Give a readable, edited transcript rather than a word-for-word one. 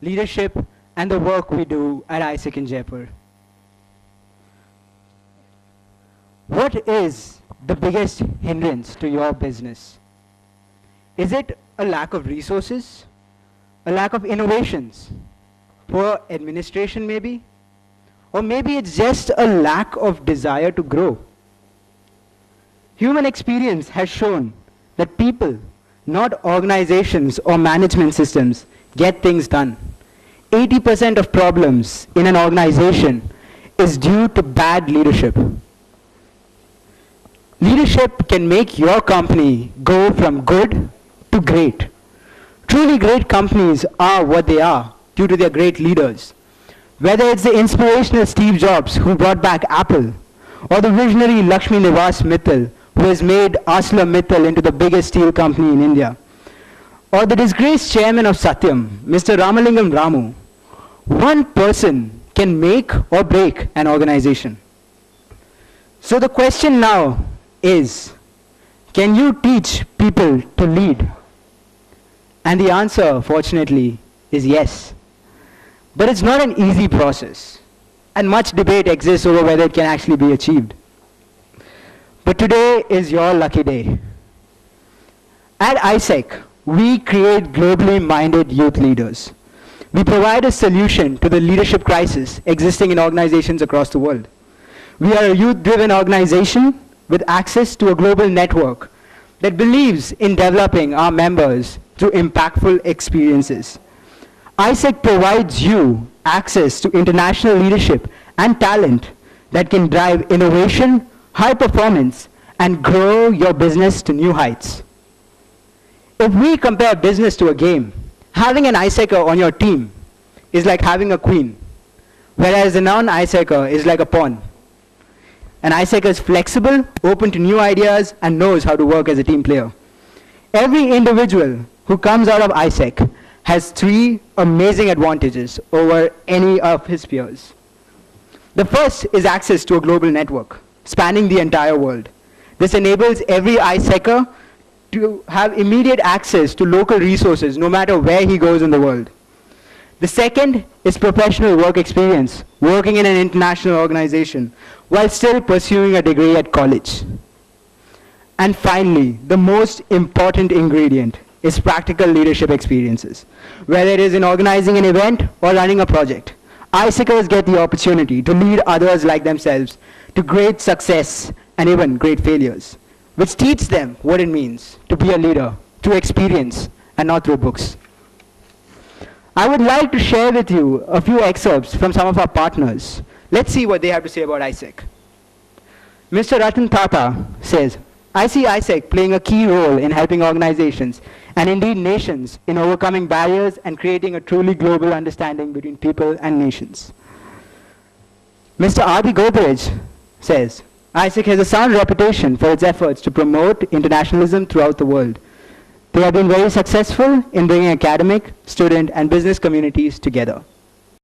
leadership, and the work we do at ISEC in Jaipur. What is the biggest hindrance to your business? Is it a lack of resources? A lack of innovations? Poor administration maybe? Or maybe it's just a lack of desire to grow? Human experience has shown that people, not organizations or management systems, get things done. 80% of problems in an organization is due to bad leadership. Leadership can make your company go from good to great. Truly great companies are what they are due to their great leaders. Whether it's the inspirational Steve Jobs who brought back Apple, or the visionary Lakshmi Nivas Mittal who has made ArcelorMittal into the biggest steel company in India, or the disgraced chairman of Satyam, Mr. Ramalingam Ramu, one person can make or break an organization. So the question now is, can you teach people to lead? And the answer, fortunately, is yes. But it's not an easy process, and much debate exists over whether it can actually be achieved. But today is your lucky day. At ISEC, we create globally minded youth leaders. We provide a solution to the leadership crisis existing in organizations across the world. We are a youth-driven organization with access to a global network that believes in developing our members through impactful experiences. ISEC provides you access to international leadership and talent that can drive innovation, high performance, and grow your business to new heights. If we compare business to a game, having an ISECer on your team is like having a queen, whereas a non-ISECer is like a pawn. An ISECer is flexible, open to new ideas, and knows how to work as a team player. Every individual who comes out of ISEC has 3 amazing advantages over any of his peers. The first is access to a global network, spanning the entire world. This enables every ISECer to have immediate access to local resources no matter where he goes in the world. The second is professional work experience, working in an international organization while still pursuing a degree at college. And finally, the most important ingredient is practical leadership experiences. Whether it is in organizing an event or running a project, ISECers get the opportunity to lead others like themselves to great success and even great failures, which teach them what it means to be a leader through experience and not through books. I would like to share with you a few excerpts from some of our partners. Let's see what they have to say about ISEC. Mr. Ratan Tata says, I see ISEC playing a key role in helping organizations and indeed nations in overcoming barriers and creating a truly global understanding between people and nations. Mr. Adi Godrej says, ISEC has a sound reputation for its efforts to promote internationalism throughout the world. They have been very successful in bringing academic, student, and business communities together.